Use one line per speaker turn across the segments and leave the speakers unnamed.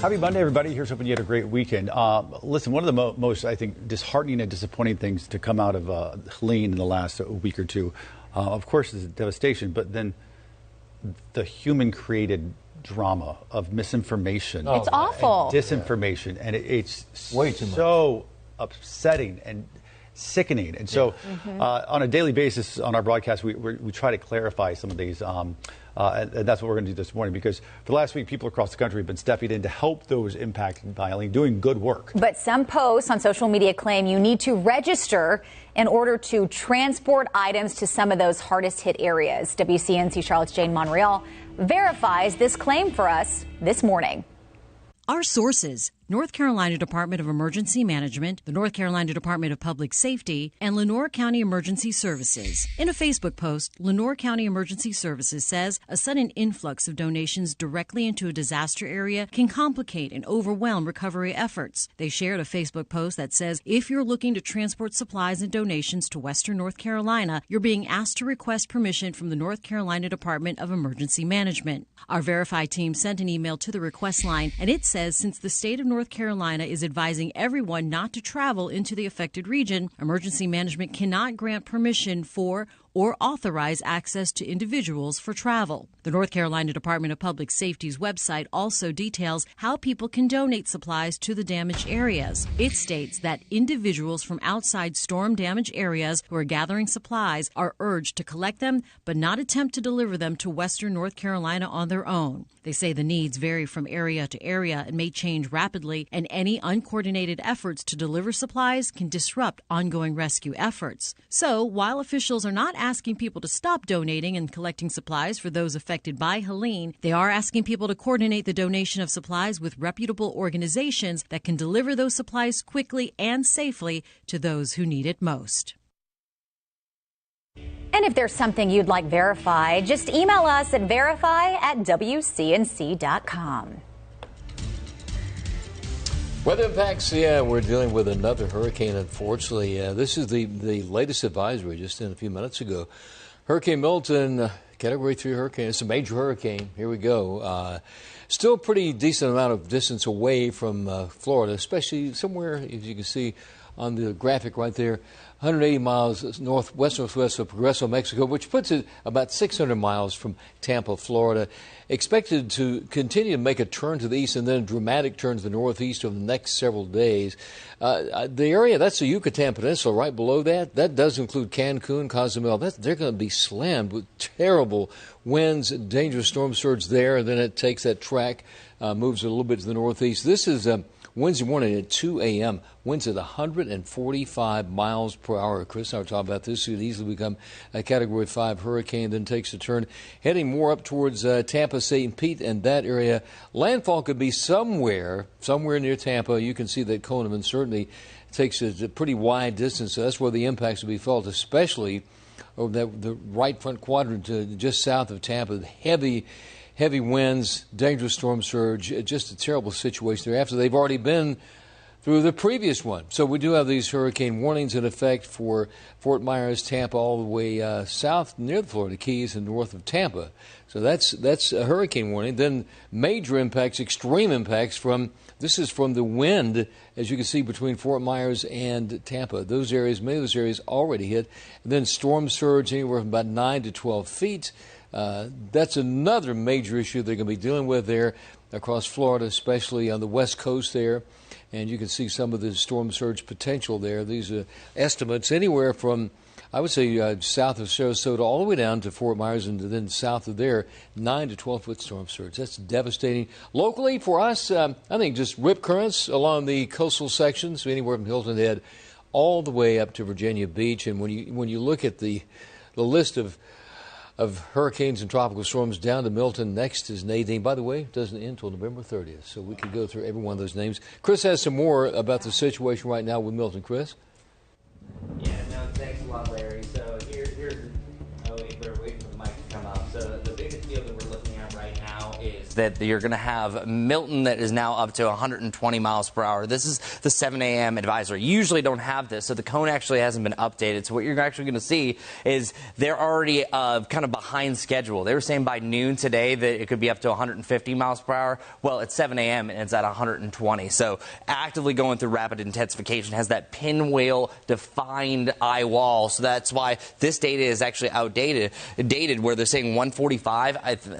Happy Monday, everybody. Here's hoping you had a great weekend. Listen, one of the most, I think, disheartening and disappointing things to come out of Helene in the last week or two, of course, is devastation, but then the human-created drama of misinformation.
It's awful.
Disinformation, and it's
way too much.
So upsetting and sickening. And so on a daily basis on our broadcast, we try to clarify some of these. And that's what we're going to do this morning, because for the last week, people across the country have been stepping in to help those impacted by Helene, doing good work.
But some posts on social media claim you need to register in order to transport items to some of those hardest hit areas. WCNC Charlotte's Jane Monreal verifies this claim for us this morning.
Our sources: North Carolina Department of Emergency Management, the North Carolina Department of Public Safety, and Lenoir County Emergency Services. In a Facebook post, Lenoir County Emergency Services says a sudden influx of donations directly into a disaster area can complicate and overwhelm recovery efforts. They shared a Facebook post that says if you're looking to transport supplies and donations to Western North Carolina, you're being asked to request permission from the North Carolina Department of Emergency Management. Our Verify team sent an email to the request line, and it says since the state of North Carolina is advising everyone not to travel into the affected region, emergency management cannot grant permission for or authorize access to individuals for travel. The North Carolina Department of Public Safety's website also details how people can donate supplies to the damaged areas. It states that individuals from outside storm damaged areas who are gathering supplies are urged to collect them, but not attempt to deliver them to Western North Carolina on their own. They say the needs vary from area to area and may change rapidly, and any uncoordinated efforts to deliver supplies can disrupt ongoing rescue efforts. So, while officials are not asking people to stop donating and collecting supplies for those affected by Helene, they are asking people to coordinate the donation of supplies with reputable organizations that can deliver those supplies quickly and safely to those who need it most.
And if there's something you'd like verified, just email us at verify@wcnc.com.
Weather impacts, we're dealing with another hurricane, unfortunately. This is the latest advisory just in a few minutes ago. Hurricane Milton, Category 3 hurricane. It's a major hurricane. Here we go. Still a pretty decent amount of distance away from Florida, especially somewhere, as you can see on the graphic right there, 180 miles northwest of Progreso, Mexico, which puts it about 600 miles from Tampa, Florida. Expected to continue to make a turn to the east and then a dramatic turn to the northeast over the next several days. The area, that's the Yucatan Peninsula right below that. That does include Cancun, Cozumel. They're going to be slammed with terrible winds, dangerous storm surge there, and then it takes that track, moves a little bit to the northeast. This is Wednesday morning at 2 a.m. Winds at 145 miles per hour. Chris and I were talking about this. It could easily become a Category 5 hurricane, then takes a turn, heading more up towards Tampa, St. Pete, and that area. Landfall could be somewhere near Tampa. You can see that cone of uncertainty takes a pretty wide distance. So that's where the impacts will be felt, especially over the right front quadrant just south of Tampa. Heavy winds, dangerous storm surge, just a terrible situation there after they've already been through the previous one. So we do have these hurricane warnings in effect for Fort Myers, Tampa, all the way south near the Florida Keys and north of Tampa. So that's a hurricane warning. Then major impacts, extreme impacts from the wind, as you can see, between Fort Myers and Tampa. Those areas, many of those areas already hit. And then storm surge anywhere from about 9 to 12 feet. That's another major issue they're going to be dealing with there across Florida, especially on the west coast there. And you can see some of the storm surge potential there. These are estimates anywhere from, I would say, south of Sarasota all the way down to Fort Myers, and then south of there, 9 to 12-foot storm surge. That's devastating. Locally, for us, I think just rip currents along the coastal sections, so anywhere from Hilton Head all the way up to Virginia Beach. And when you look at the list of hurricanes and tropical storms down to Milton. Next is Nadine. By the way, it doesn't end until November 30th, so we could go through every one of those names. Chris has some more about the situation right now with Milton. Chris?
Yeah, no, thanks a lot, Larry. So we're waiting for the mic to come up. So the biggest deal that we're looking at right now is that you're going to have Milton that is now up to 120 miles per hour. This is the 7 a.m. advisory. You usually don't have this, so the cone actually hasn't been updated. So what you're actually going to see is they're already kind of behind schedule. They were saying by noon today that it could be up to 150 miles per hour. Well, it's 7 a.m. and it's at 120. So actively going through rapid intensification, has that pinwheel defined eye wall. So that's why this data is actually outdated, where they're saying 145.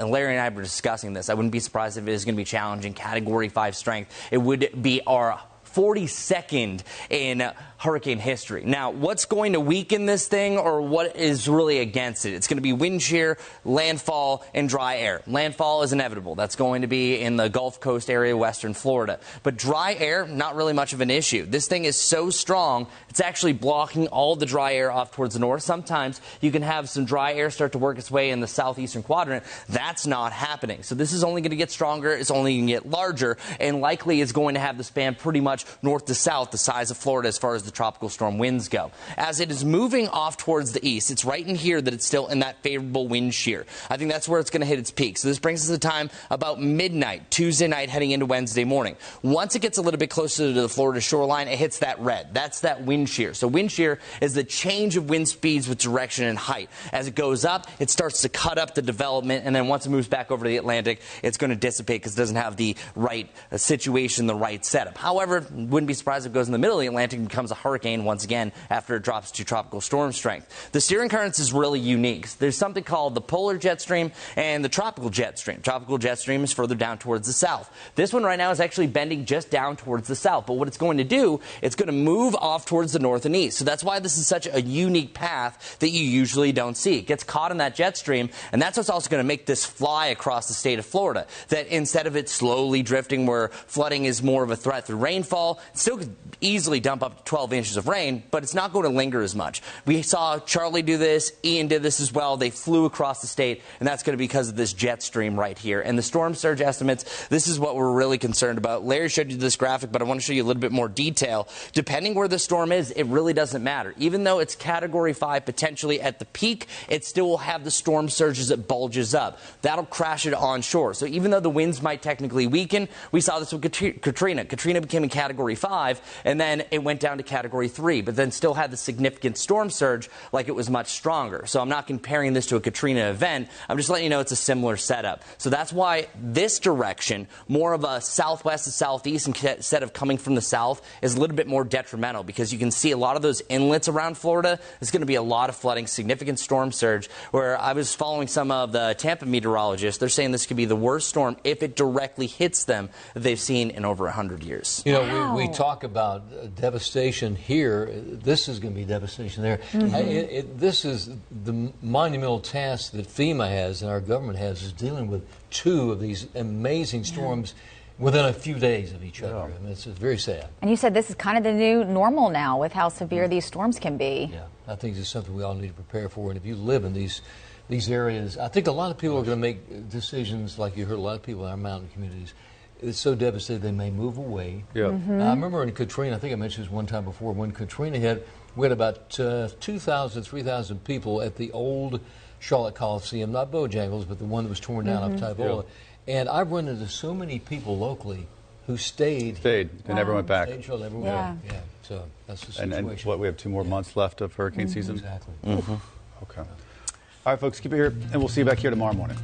Larry and I were discussing this. I wouldn't be surprised if it is going to be challenging. Category 5 strength. It would be our 42nd in hurricane history. Now, what's going to weaken this thing, or what is really against it? It's going to be wind shear, landfall, and dry air. Landfall is inevitable. That's going to be in the Gulf Coast area, western Florida. But dry air, not really much of an issue. This thing is so strong, it's actually blocking all the dry air off towards the north. Sometimes you can have some dry air start to work its way in the southeastern quadrant. That's not happening. So this is only going to get stronger. It's only going to get larger, and likely is going to have the span pretty much north to south, the size of Florida as far as the tropical storm winds go. As it is moving off towards the east, it's right in here that it's still in that favorable wind shear. I think that's where it's going to hit its peak. So this brings us to time about midnight, Tuesday night, heading into Wednesday morning. Once it gets a little bit closer to the Florida shoreline, it hits that red. That's that wind shear. So wind shear is the change of wind speeds with direction and height. As it goes up, it starts to cut up the development, and then once it moves back over to the Atlantic, it's going to dissipate because it doesn't have the right situation, the right setup. However, wouldn't be surprised if it goes in the middle of the Atlantic and becomes a hurricane once again after it drops to tropical storm strength. The steering currents is really unique. There's something called the polar jet stream and the tropical jet stream. Tropical jet stream is further down towards the south. This one right now is actually bending just down towards the south. But what it's going to do, it's going to move off towards the north and east. So that's why this is such a unique path that you usually don't see. It gets caught in that jet stream, and that's what's also going to make this fly across the state of Florida. That instead of it slowly drifting where flooding is more of a threat through rainfall, it still could easily dump up to 12 inches of rain, but it's not going to linger as much. We saw Charlie do this, Ian did this as well. They flew across the state, and that's going to be because of this jet stream right here. And the storm surge estimates, this is what we're really concerned about. Larry showed you this graphic, but I want to show you a little bit more detail. Depending where the storm is, it really doesn't matter. Even though it's Category 5 potentially at the peak, it still will have the storm surge as it bulges up. That'll crash it onshore. So even though the winds might technically weaken, we saw this with Katrina. Katrina became a Category 5, and then it went down to Category 3, but then still had the significant storm surge like it was much stronger. So I'm not comparing this to a Katrina event. I'm just letting you know it's a similar setup. So that's why this direction, more of a southwest to southeast instead of coming from the south, is a little bit more detrimental, because you can see a lot of those inlets around Florida. There's going to be a lot of flooding, significant storm surge, where I was following some of the Tampa meteorologists. They're saying this could be the worst storm if it directly hits them that they've seen in over 100 years.
You know, we talk about devastation here. This is going to be devastation there. This is the monumental task that FEMA has and our government has, is dealing with two of these amazing storms within a few days of each other. I mean, it's very sad.
And you said this is kind of the new normal now with how severe these storms can be.
Yeah, I think it's something we all need to prepare for. And if you live in these areas, I think a lot of people are going to make decisions, like you heard a lot of people in our mountain communities. It's so devastated they may move away. Yeah. I remember in Katrina, I think I mentioned this one time before, when Katrina hit, we had about 2,000, 3,000 people at the old Charlotte Coliseum, not Bojangles, but the one that was torn down up Tybola. And I've run into so many people locally who stayed and
never went back.
Stayed, never went back. Yeah. So that's the situation.
And what, we have 2 more months left of hurricane season?
Exactly.
Okay. All right, folks, keep it here, and we'll see you back here tomorrow morning.